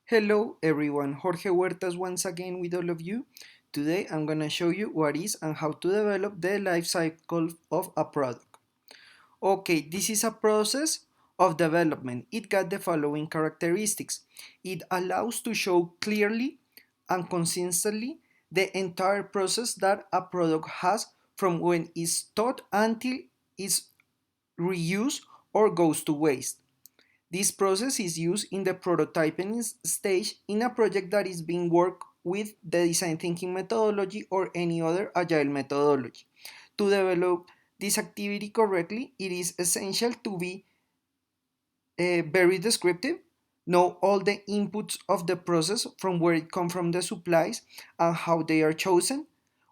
Hello everyone, Jorge Huertas once again with all of you. Today I'm gonna show you what is and how to develop the life cycle of a product. Okay, this is a process of development. It got the following characteristics. It allows to show clearly and consistently the entire process that a product has from when it's thought until it's reused or goes to waste. This process is used in the prototyping stage in a project that is being worked with the design thinking methodology or any other agile methodology. To develop this activity correctly, it is essential to be very descriptive, know all the inputs of the process from where it comes from the supplies and how they are chosen,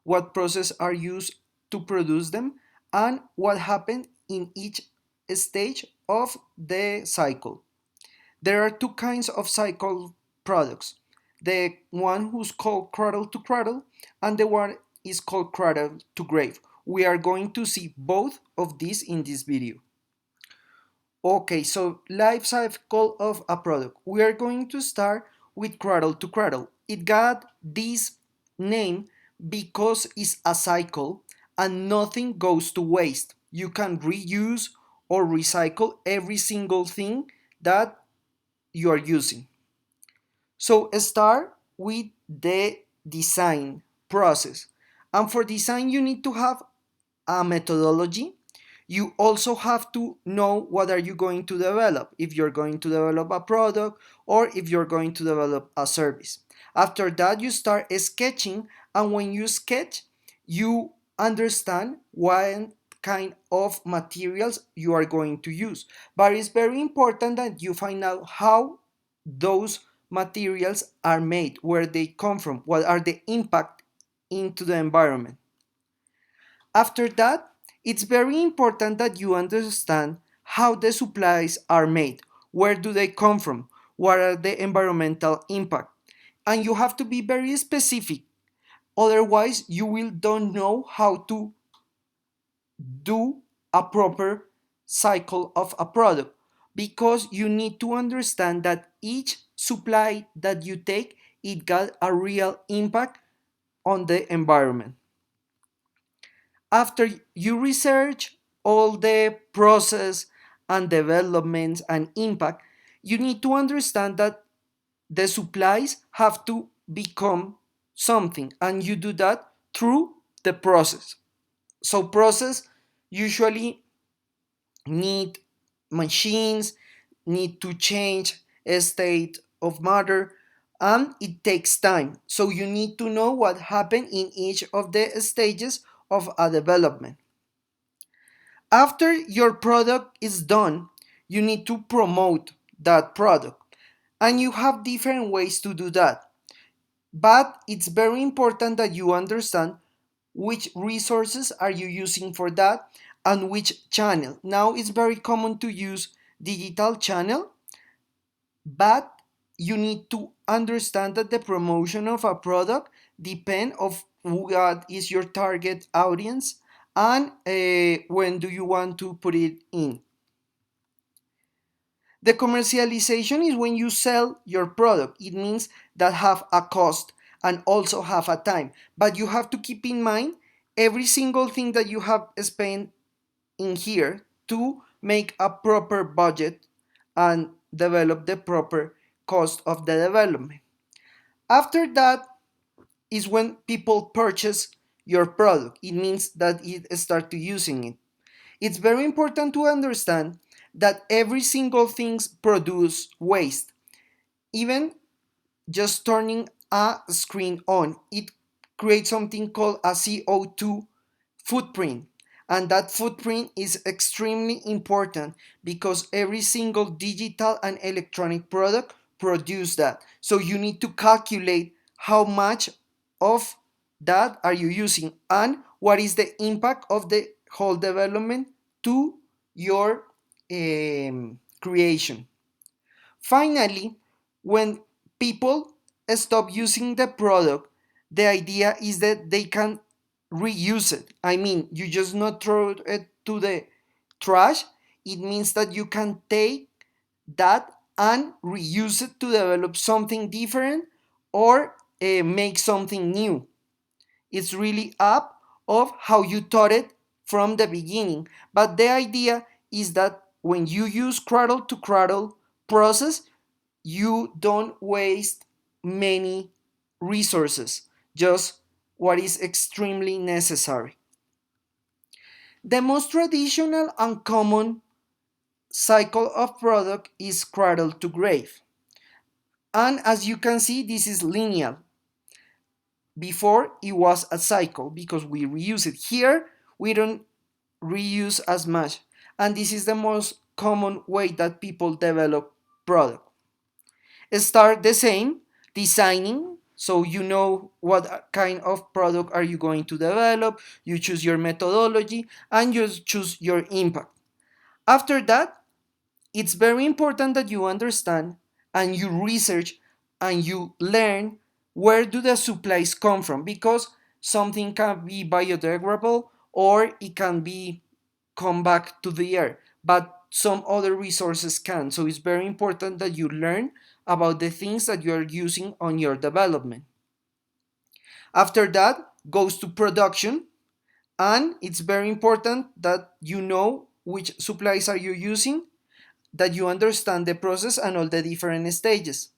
what process are used to produce them, and what happened in each stage of the cycle. There are two kinds of cycle products. The one who's called Cradle to Cradle and the one is called Cradle to Grave. We are going to see both of these in this video. Okay, so life cycle of a product. We are going to start with Cradle to Cradle. It got this name because it's a cycle and nothing goes to waste. You can reuse or recycle every single thing that you are using. So start with the design process. And for design, you need to have a methodology. You also have to know what are you going to develop, if you're going to develop a product or if you're going to develop a service. After that, you start sketching, and when you sketch, you understand what kind of materials you are going to use. But it's very important that you find out how those materials are made, where they come from, what are the impact into the environment. After that, it's very important that you understand how the supplies are made, where do they come from, what are the environmental impact, and you have to be very specific. Otherwise, you will don't know how to do a proper cycle of a product, because you need to understand that each supply that you take, it got a real impact on the environment. After you research all the process and developments and impact, you need to understand that the supplies have to become something, and you do that through the process. So process usually need machines, need to change a state of matter, and it takes time. So you need to know what happened in each of the stages of a development. After your product is done, you need to promote that product. And you have different ways to do that. But it's very important that you understand which resources are you using for that and which channel. Now it's very common to use digital channel, but you need to understand that the promotion of a product depend of what is your target audience and when do you want to put it in. The commercialization is when you sell your product. It means that have a cost and also have a time. But you have to keep in mind every single thing that you have spent in here to make a proper budget and develop the proper cost of the development. After that is when people purchase your product. It means that it start to using it. It's very important to understand that every single thing produce waste. Even just turning a screen on, it creates something called a CO2 footprint. And that footprint is extremely important because every single digital and electronic product produce that. So you need to calculate how much of that are you using and what is the impact of the whole development to your creation. Finally, when people stop using the product, the idea is that they can reuse it. I mean, you just not throw it to the trash. It means that you can take that and reuse it to develop something different or make something new. It's really up of how you taught it from the beginning. But the idea is that when you use cradle to cradle process, you don't waste many resources, just what is extremely necessary. The most traditional and common cycle of product is cradle to grave. And as you can see, this is linear. Before it was a cycle because we reuse it. Here we don't reuse as much. And this is the most common way that people develop product. Start the same, designing, so you know what kind of product are you going to develop, you choose your methodology, and you choose your impact. After that, it's very important that you understand and you research and you learn where do the supplies come from, because something can be biodegradable or it can be come back to the air, but some other resources can. So it's very important that you learn about the things that you are using on your development. After that goes to production, and it's very important that you know which supplies are you using, that you understand the process and all the different stages.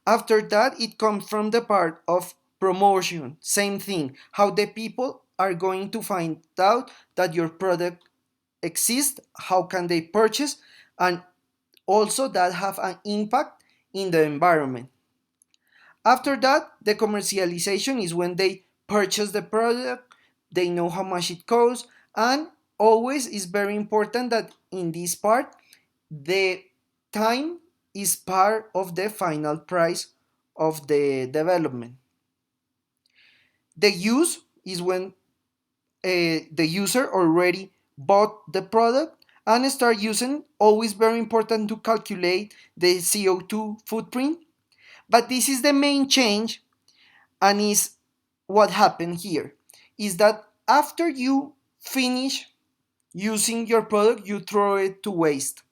After that, it comes from the part of promotion. Same thing, how the people are going to find out that your product exists, how can they purchase, and also that have an impact in the environment. After that, the commercialization is when they purchase the product, they know how much it costs, and always is very important that in this part, the time is part of the final price of the development. The use is when the user already bought the product and start using. Always very important to calculate the CO2 footprint. But this is the main change, and is what happened here is that after you finish using your product, you throw it to waste,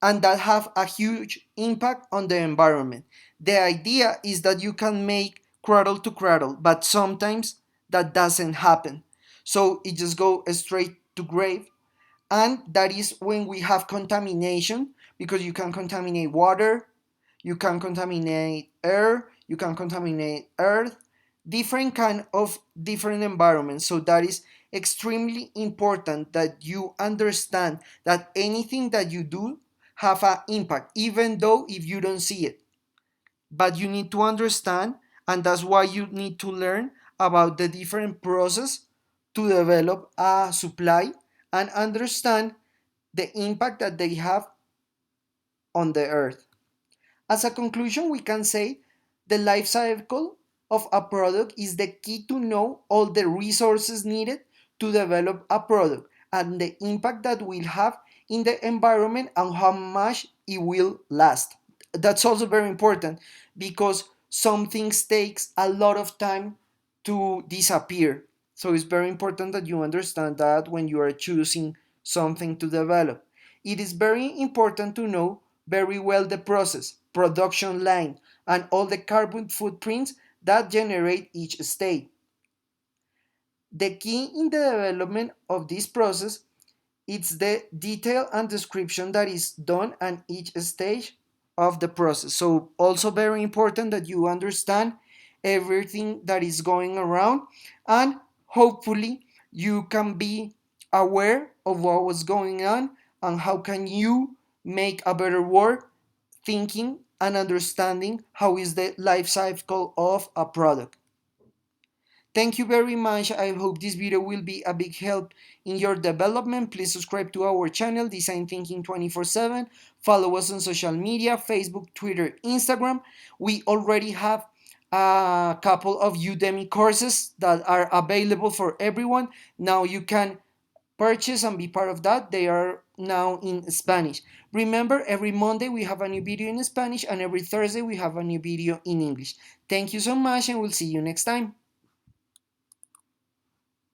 and that have a huge impact on the environment. The idea is that you can make cradle to cradle, but sometimes that doesn't happen. So it just go straight to grave, and that is when we have contamination, because you can contaminate water, you can contaminate air, you can contaminate earth, different kind of different environments. So that is extremely important that you understand that anything that you do have an impact, even though if you don't see it. But you need to understand, and that's why you need to learn about the different process to develop a supply and understand the impact that they have on the earth. As a conclusion, we can say the life cycle of a product is the key to know all the resources needed to develop a product and the impact that will have in the environment and how much it will last. That's also very important because some things takes a lot of time to disappear. So it's very important that you understand that when you are choosing something to develop. It is very important to know very well the process, production line, and all the carbon footprints that generate each state. The key in the development of this process is the detail and description that is done at each stage of the process. So also very important that you understand everything that is going around, and hopefully you can be aware of what was going on and how can you make a better work thinking and understanding how is the life cycle of a product. Thank you very much. I hope this video will be a big help in your development. Please subscribe to our channel, Design Thinking 24/7. Follow us on social media, Facebook, Twitter, Instagram. We already have a couple of Udemy courses that are available for everyone. Now you can purchase and be part of that. They are now in Spanish. Remember, every Monday we have a new video in Spanish, and every Thursday we have a new video in English. Thank you so much, and we'll see you next time.